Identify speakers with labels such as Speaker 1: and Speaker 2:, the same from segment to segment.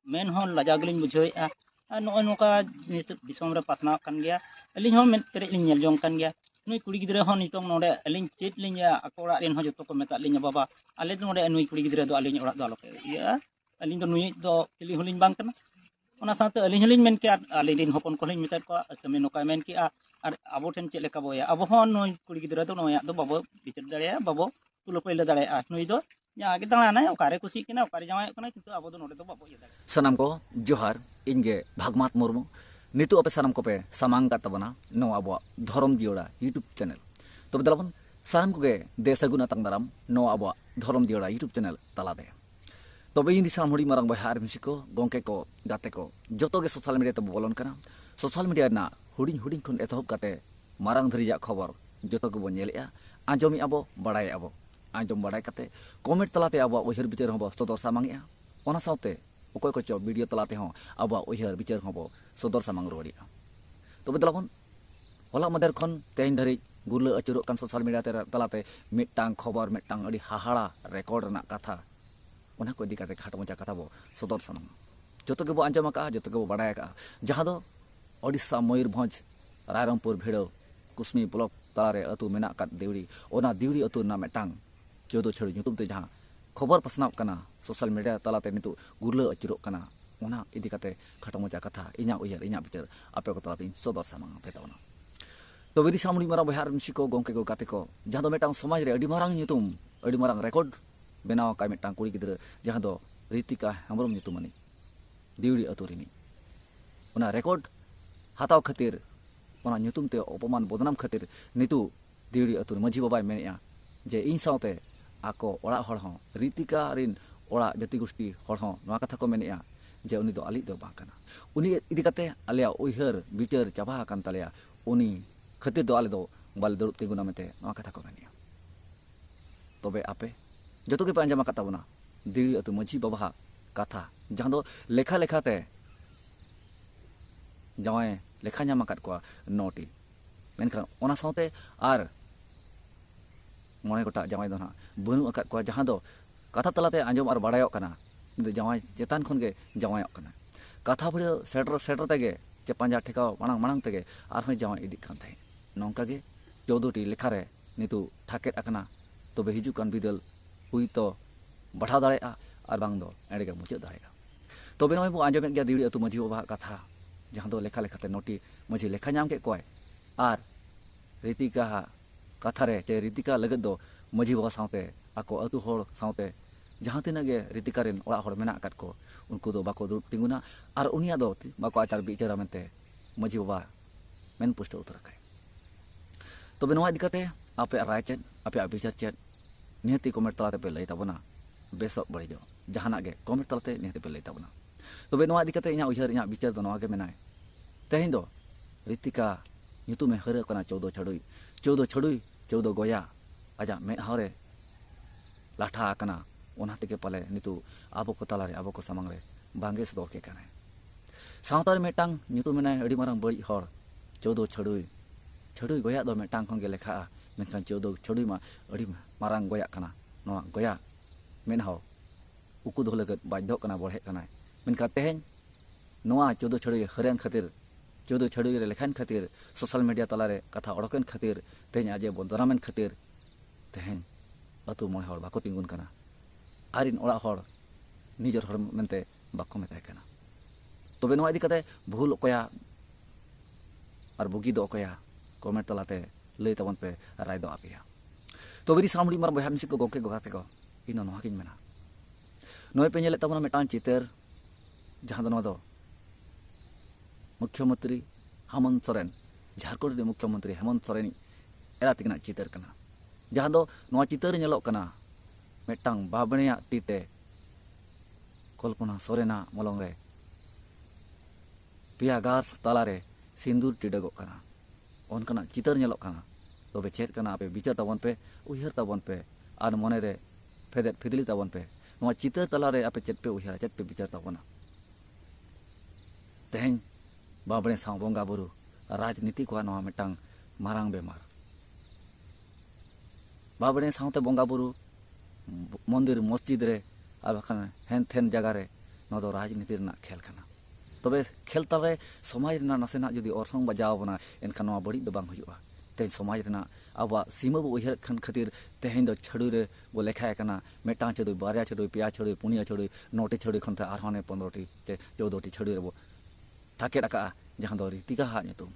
Speaker 1: main हो लजा गलिन बुझावेआ नॉय नोका दिसम रे पासनाव कान गया अलिन हो मेन पेरे लिन नेल जोंग कान गया नुई कुड़ी गिद्रा हो नितोंग नोडे अलिन चेत लिन या ako ओड़ा रेन हो जतो को मेता लिन बाबा आले दो नोडे नुई कुड़ी गिद्रा दो अलिन ओड़ा दो आलोके या अलिन दो नुई दो चिली होलिन बांग कना ओना साथे अलिन होलिन मेन के आले दिन होपन को लिन मेता को समे नोका मेन की आर आबो ठेन चेले का बोया आबो हो नुई कुड़ी गिद्रा दो नोया दो बाबो बिचार दाड़े बाबो तुलो पहिले दाड़े नुई दो या आगे दाना ओकारे कुसी किना ओकारे जावाय कना किंतु आबो दो नोडे दो बाबो ये दाड़े
Speaker 2: सनम को जोहार इनगे भागमात मुर्मू नितु अपे सनम को पे सामांग का तबना नो अब धर्म जियोड़ा यूट्यूब चैनल तो बदलावन सानम को गे देशगुना तंगदाराम नो अब धर्म जियोड़ा यूट्यूब चैनल तलादे तो बे इन साम हुडी मारंग बहार मिसिको गोंके को गाते को जतो गे सोशल मीडिया तो बोलन कना सोशल मीडिया ना हुडिंग हुडिंग खन एतहब काते मारंग धरिया खबर जतो को बोनेलेया आंजोमी अबो बड़ाय अबो आंजोम बड़ाय काते कमेंट तलाते अबो उहिर बिचार हबो सदर सामांगया ओना साउते ओकोय को चो वीडियो तलाते हो अब उहिर बिचार हबो सदर सामांग रोडिया तो बदलावन होला मदर खन तेन धरि गुरले अचुरो कान सोशल मीडिया तलाते मिटांग खबर मिटांग अडी हाहाड़ा रेकॉर्ड ना कथा ओना को इदी काते खाटो मचा कथा बो सदर सामांग जतो के बो आंजम का जतो के बो बड़ाय का जहां दो ओडिशा मयूरभंज रायरंगपुर भिड़ो कुसमी ब्लॉक तारे अतु मेना का देवड़ी ओना देवड़ी अतु ना मिटांग चौदो छड़ ᱧᱩᱛᱩᱢ ते जहां खबर पसनाव कना सोशल मीडिया तलाते नितु गुरले अचुरो कना ओना इदी काते खाटो मचा कथा इना उयर इना बिचार आपे को तलाते सदर सामांग पे तावना तो बिरी सामनी मारा बहार मिसिको गोंके को गाते को जहां दो मेटांग समाज रे अडी मारांग ᱧᱩᱛᱩᱢ अडी मारांग रेकॉर्ड बेनाव का मेटांग कुड़ी गिदर जहां दो रीतिका हेम्ब्रम ᱧᱩᱛᱩᱢani देवड़ी अतुरिनी ओना रेकॉर्ड हाताव खातिर ओना ᱧᱩᱛᱩᱢ ते अपमान बदनाम खातिर नितु देवड़ी अतुर मझी बाबाय मेनेया जे इन साउते आको ओड़ा हड़ हो रीतिका रिन ओड़ा जाति गोष्ठी हड़ हो नवा कथा को मेनेया जे उनी दो आली दो बां कना उनी इदी काते आलिया उइहर बिचार चाबा कान तालिया उनी खातिर दो आले दो बाले दुरुब तिंगुना मेते नवा कथा को मेनेया तबे आपे जतो के पांजामा कता बना देवड़ी अतु मझी बाबा कथा जहां दो लेखा लेखाते जावाय लेखा ᱧᱟᱢ आकाद को नोटी मेनखान ओना साउते आर मोने गोटा जावाय दो ना बनु आकाद को जहां दो कथा तलाते आंजम आर बाड़ायोक कना जावाय चेतान खन गे जावायोक कना कथा बड़े सेटर सेटर तेगे जे पांजा ठेकाव मांग मांग तेगे आर होय जावाय इदी कान थाय नोंका गे 14 टी लेखा रे नितु ठाकेट आकना तबे हिजु कान बिदल हुई तो बढ़ा दाड़ेआ आर बांग दो एड़े गे मुचाद दाड़ेआ तबे नय बो आंजमेत गया देवड़ी अतु मझी बाबा कथा जहां दो लेखा लेखाते नोटी मझी लेखा नाम के कोय आर रीतिका कथा रे जे रीतिका लगत दो मझी बाबा साउते आको अतु होड़ साउते जहां तिना गे रीतिका रेन ओड़ा होड़ मेना आकाद को उनको दो बाको दुरुब तिंगुना आर उनिया दो बाको आचार बिचारा मेनते मझी बाबा मेन पुष्ट उतर काय तबे नवा दिकाते आपे राय चेत आपे बिचार चेत निहति कमेंट तलाते पे लई ताबना बेसो बड़ी जो जहाना गे कमेंट तलाते निहति पे लई ताबना तबे नवा दिकाते इना उहिर इना बिचार दो नवा गे मेनाय तेहिं दो रीतिका ᱧᱩᱛᱩᱢ ए हरे कना 14 छड़ुई 14 गोया आजा मे हारे लाठा कना ओना तेगे पाले नितु आबो को तलारे आबो को सामांग रे बांगे सदो के कना सावतार मेटांग ᱧᱩᱛᱩᱢ मेनाय अडी मारांग बड़ी हर 14 छड़ुई गोया दो मेटांग खन गे लेखा मेनखान 14 छड़ुई मा अडी मारांग गोया कना नवा गोया मेनहाव उकु दो लगत बाध्य कना बढे कना मेनखा तेहें नवा 14 छड़ुई हरेन खातिर 14 छड़ुई रे लेखान खातिर सोशल मीडिया तलारे कथा ओडकन खातिर तेहें आजे बदरामेन खातिर तेहें अतु मोय हर बाको तिंगुन कना आरिन ओड़ा हर निजर हर मेनते बाको मेताय कना तबे नवा इदी काते भूल ओकया आर बुगी दो ओकया कमेंट तलाते लई ताबन पे राय दो आपेया तबेरी सामड़ी मार बहा मिसि को गोके गोगाते को इन नवा किन मेना नय पे नेले ताबना मेटान चितर जहां दो नवा दो मुख्यमंत्री हेमंत सोरेन झारखंड मुख्यमंत्री हेमंत सोरेन एरा तिगना चितर कना जहां दो नवा चितर नेलो कना मेटांग बाबणेया टीते कल्पना सोरेना मलंग रे पिया गार तालारे सिंदूर टिडगो कना ओनकना चितर नेलो कना तबे चेत कना आपे बिचार ताबन पे उहिर ताबन पे आर मने रे फेदेत फिदली ताबन पे नवा चितर तलारे आपे चेत पे उहिर चेत पे बिचार ताबना तेहें बाबणे साव बोंगा बुरु राजनीति को नवा मेटांग मारांग बेमार बाबणे सावते बोंगा बुरु मंदिर मस्जिद रे आर बखान हेन थेन जगह रे नवा दो राजनीति रना खेल खाना तबे खेल तारे समाज रना नासेना जुदी ऑर्सोंग बजाव बना एनखान नवा बड़ी दो बांग हुआ तेज समाज रना अब सीमा बो उहर खन खातिर तेहें दो छड़ू रे बो लेखा कना मेटा छड़ू बारिया छड़ू पिया छड़ू पुनिया छड़ू नोटी छड़ू खन आरहने 15टी 14टी छड़ू रे बो ठाके रखा जहां दो रीतिका हा नितुम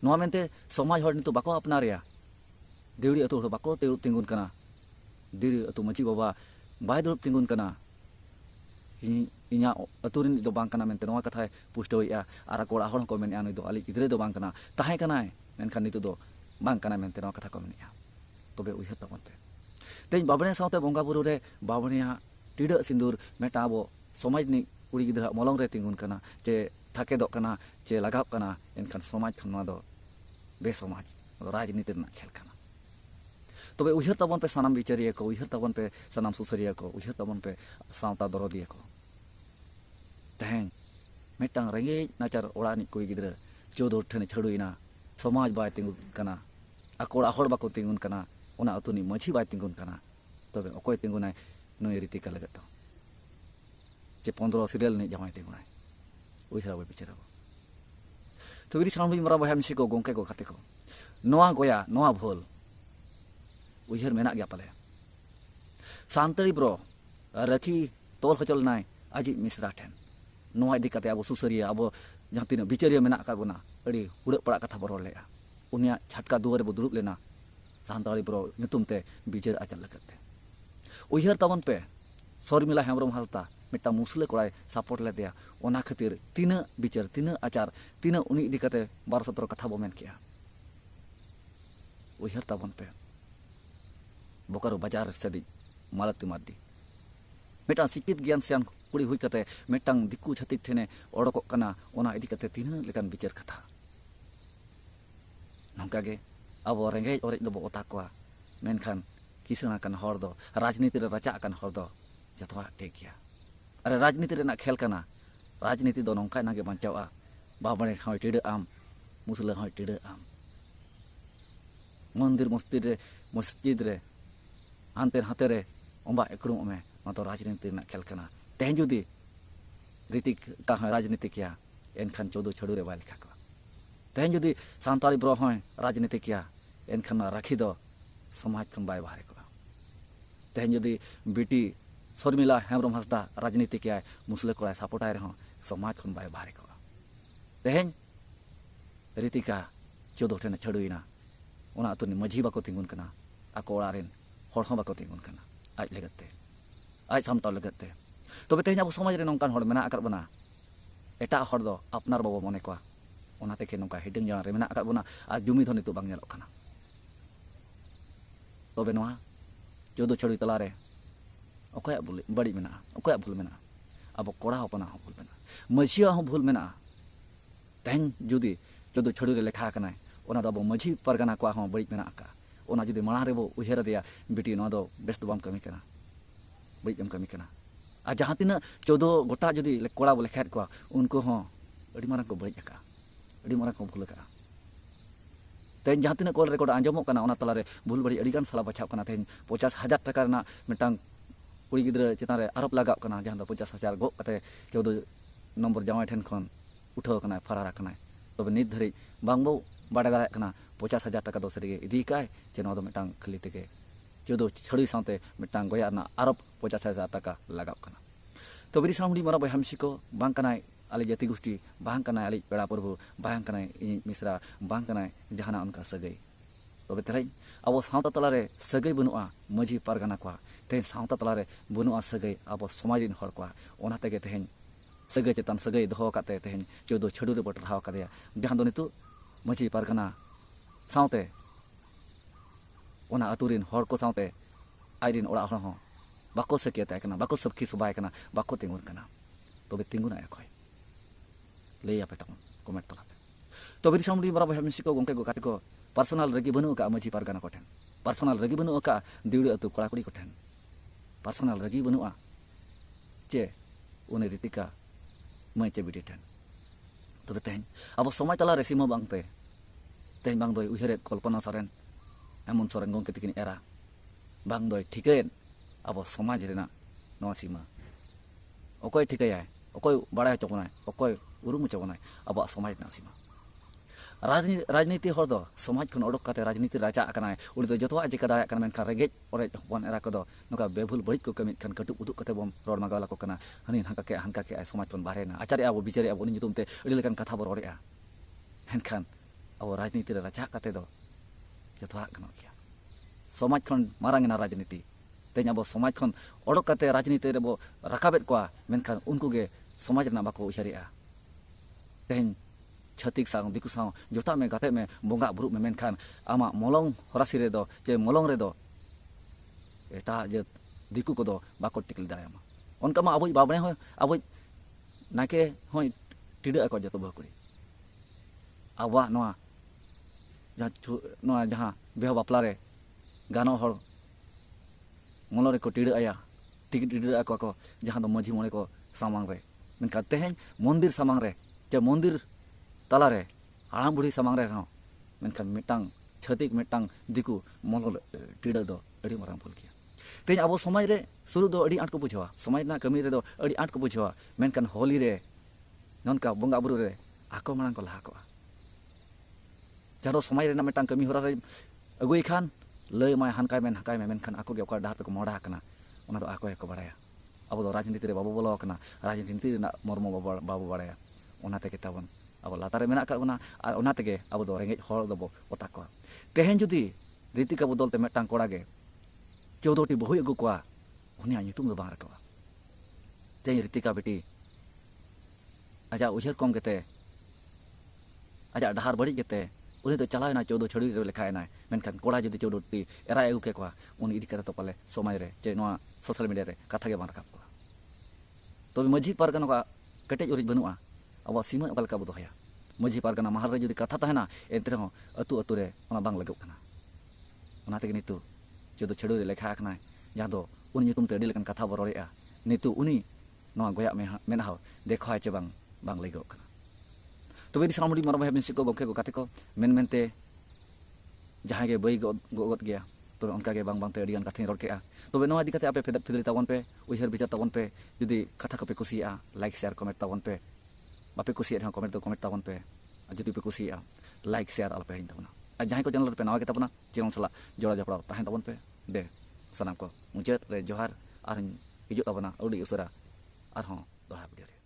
Speaker 2: नवा मेनते समाज हर नितु बाको अपनारिया देवड़ी अतु बाको तेउ तिंगुन कना दिरी अतु मची बाबा बाय दुरुब तिंगुन कना इnya aturin do bang kana mente noa katha pusto ya ara kola hon ko men anu do ali gidre do bang kana tahe kana menkan itu do bang kana mente noa katha ko men ya tobe uihar tabon pe tein babane saute bonga buru re babane ya tida sindur meta abo somaj ni kuri gidra molong re tingun kana je thake do kana je lagap kana enkan somaj khana do be somaj rajniti na khel kana tobe uihar tabon pe sanam bichariya ko uihar tabon pe sanam susariya ko uihar tabon pe sauta dorodiya ko तेहें मेटांग रेंगे नाचार ओड़ा नि कोई गिद्रा चोदो ठने छड़ुइना समाज bye तिंगुन कना अकोड़ा हड़ बाको तिंगुन कना ओना अतुनी मछी बाय तिंगुन कना तबे अकोय तिंगुनाय नय रीति का लगत जे 15 सीरियल नि जमाय तिंगुनाय उइसा बय बिचारा तो गिरी सामबि मरा बहाम सिको गोंके को खाते को नोआ गोया नोआ भोल उइहर मेना गया पले सांतरी ब्रो रखी तोल खचल नाय अजी मिश्रा ठेन नोआ इदी कते अब सुसरिया अब जहां तीन बिचारिया मेना का बना अड़ी उड़क पड़ा कथा बरल लेया उनिया छटका दुआरे बो दुरुब लेना सांताली ब्रो नितुम ते बिचार आचल लगते उइहर तबन पे शर्मिला हेमब्रम हंसदा मिटा मुसले कोड़ाय सपोर्ट ले दिया ओना खातिर तीन बिचार तीन आचार तीन उनी इदी कते 12-17 कथा बो मेन किया उइहर तबन पे बोकारो बाजार सदी मालती मादी मिटा सिकित ज्ञान सियान कुड़ी हुई कते मेटांग दिकु छतिक ठेने ओडको कना ओना इदी कते तीन लेकान बिचार कथा नंका गे अब रेंगे ओरे दो ओता को मेनखान किसना कन हर दो राजनीति रे रचा कन हर दो जतवा ठीक गया अरे राजनीति रे ना खेल कना राजनीति दो नंका नागे बंचावा बाबने हय टिडे आम मुसले हय टिडे आम मंदिर मस्जिद रे हानते हाते रे ओंबा एकरुम में तो राजनीति रे ना खेल कना तेहें जुदी रीति का राजनीति किया एनखान चौदो छड़ू रे बाय लिखा को तेहें जुदी सांताली ब्रो हय राजनीति किया एनखान राखी दो समाज खन बाय बाहर को तेहें जुदी बेटी शर्मिला हेमब्रम हंसदा राजनीति किया मुसले कोड़ा सपोर्टाय रहो समाज खन बाय बाहर को तेहें रीति का चौदो ठेन छड़ुइना ओना अतुनी मझी बाको तिंगुन कना आको ओड़ारेन हर हं बाको तिंगुन कना आज लगते आज सामटाव लगते तबे तेहें अब समाज रे नोंकान हर मेना आकार बना एटा हर दो अपनार बाबो मने को ओना तेके नोंका हिडिंग जाना रे मेना आकार बना आ जुमी धोनी तो बांग नेलो खाना तबे नोआ चौदो छड़ी तला रे ओकया बड़ी मेना ओकया भूल मेना अब कोड़ा हपना हो भूल मेना मझिया हो भूल मेना तेहें जुदी चौदो छड़ी रे लेखा कनाय ओना दो मझी परगना को हो बड़ी मेना का ओना जुदी माणा रे बो उहेर दिया बेटी नो दो बेस दो बाम कमी कना बड़ी एम कमी कना आ जहां तीना 14 गोटा जुदी कोड़ा बोले खेत को उनको हों अड़ी मारन को बड़ी का अड़ी मारन को भूल का तेन जहां तीना कॉल रिकॉर्ड आंजमो कना ओना तला रे भूल बड़ी अड़ी गान साला बचाव कना तेन 50,000 टाका रना मिटांग कुड़ी गिद्रा चिता रे आरोप लगाव कना जहां दो 50,000 गो कते 14 नंबर जावाय ठेन खन उठाव कना फरारा कना तबे नित धरी बांगबो बाडा दारा कना 50,000 टाका दो सरीगे इदी काय जे नो दो मिटांग खली तेगे चौदो छड़ी साथे मिटांग गोया ना आरोप 50,000 टाका लगाव कना तो बरी सामडी मरा बहामसी को बांग कनाय आले जाति गोष्ठी बांग कनाय आले पेड़ा प्रभु बांग कनाय मिश्रा बांग कनाय जहाना उनका सगै तबे तेरै अब सावता तला रे सगै बनुआ मझी पारगाना को तेन सावता तला रे बनुआ सगै अब समाजिन हर को ओना तेगे तेहें सगै चेतन सगै दोहो काते तेहें चौदो छड़ू रे बटराव कादया जहां दो नितु मझी पारगाना सावते ओना अतुरिन हर को सावते आइरिन ओड़ा हर हो बाको सकियता कना बाको सबकी सुबाय कना बाको तिंगुन कना तबे तिंगुन आय खय ले आपे तम कमेंट तलाते तबे सामडी बरा बहामसी को गोंके गो काटे को पर्सनल रगी बनु का मझी पारगाना कोठेन पर्सनल रगी बनु का दिउड़ी अतु कोड़ाकुड़ी कोठेन पर्सनल रगी बनुआ चे उने रीतिका मै चे बिटी ठेन तबे तेहें अब समाज तला रे सीमा बांगते तेहें बांग दोय उहेरे कल्पना सरेन एमन सरेन गोंके तिकिन एरा बांग दोय ठिकेन अब समाज रेना नवा सीमा अकोय ठिकाय अकोय बड़ा चोबना अकोय उरुम चोबना अब समाज ना सीमा राजनीति हर दो समाज खन ओडक काते राजनीति राजा आकना उनी दो जतवा जेका दाया कना मेनखान रेगेज ओरे हपन एरा कदो नका बेभुल बड़िक को कमित खान कटु उदुक काते बम रोड मागाला को कना हनी हानका के समाज खन बाहरे ना आचार्य अब बिचारे अब उनी जुतुमते अडी लेकान कथा बर रोडेआ मेनखान अब राजनीति राजा काते दो जतवा कना किया समाज खन मारांगना राजनीति तेज अब समाज खन ओडक काते राजनीति रे बो राकाबेत को मेनखान उनको गे समाज ना बाको उछारेआ तेज छतिक सां दिकु सां जोटा में गाते में बोंगा बुरु में मेनखान आमा मोलंग हरासी रे दो चे मोलंग रे दो एटा जे दिकु को दो बाको टिकल दायामा उनका मा अबुई बाबने हो अबुई नाके हो टिडा को जतो बकुरी आवा नोआ जहां बेह बापला रे गानो हर मोलो रे को टिडा आया टिडा को जहां दो मझी मोने को सामांग रे मेनका तेहें मंदिर सामांग रे चे मंदिर तालारे हाड़ाम बुढ़ी सामांग रे हो मेनखान मिटांग छतिक मिटांग दिकु मोल टिडा दो अड़ी मारांग भूल किया तेज अब समाज रे शुरू दो अड़ी आंट को बुझवा समाज ना कमी रे दो अड़ी आंट को बुझवा मेनखान होली रे ननका बोंगा बुरु रे आको मारांग को लाहा को जहां समाज रे ना मिटांग कमी होरा रे अगुई खान लय माय हानकाय में मेनखान आको गे ओका डाहर पे को मोड़ा कना ओना दो आको को बाड़ाया अब दो राजनीति रे बाबू बोलो कना राजनीति ना मर्म बाबू बाड़ाया ओना ते केताबन अब लातारे मेना काबना और ओना तेगे अब दो रेंगेज हर दबो ओता को तेहेन जुदी रीतिका बदलते मेटांग कोड़ा गे 14टी बहु अगु कोआ उनिया nyutum दो बाहर कोआ तेज रीतिका बेटी आजा उजर कम केते आजा डहार बड़ी केते उनी तो चलाय ना 14 छड़ी रे लेखाय ना मेनखान कोड़ा जुदी 14टी एरा अगु के कोआ उनी इदी करे तो पाले समाज रे जे नोआ सोशल मीडिया रे कथा गे बार काप कोआ तो मझी पारगना का कटेज उरिज बनुआ अब सीमा अकालका बो दोहया मझी पारगना महल रे जुदी कथा तहना एंते हो अतु अतु रे ओना बांग लगो कना ओना तेगे नितु जदो छेड़ो रे लेखा आकना जहां दो उनी नितुम ते अडी लेकन कथा बो रोरेआ नितु उनी नोआ गोया मेना देखो आचे बांग लगो कना तबे दि सामडी मरम हेबिन सिको गोखे को काते को मेनते जहां गे बई गोगत गया तो उनका के बांग ते अडिगान कथा रोड केआ तबे नोआ दि काते आपे फेदत फिदली तावन पे उहर बिचार तावन पे जुदी कथा को पे कुसिया लाइक शेयर कमेंट तावन पे बापे कुसिया कमेंट तो कमेंट तावन पे जुदी पे कुसिया लाइक शेयर आल पे हिन तावना आ जहां को चैनल पे नवा के तावना चैनल सला जोड़ा जपड़ा ताहें तावन पे दे सनाम को मुचाद रे जोहार आर हिजु तावना अउडी उसरा आर हो दोहा वीडियो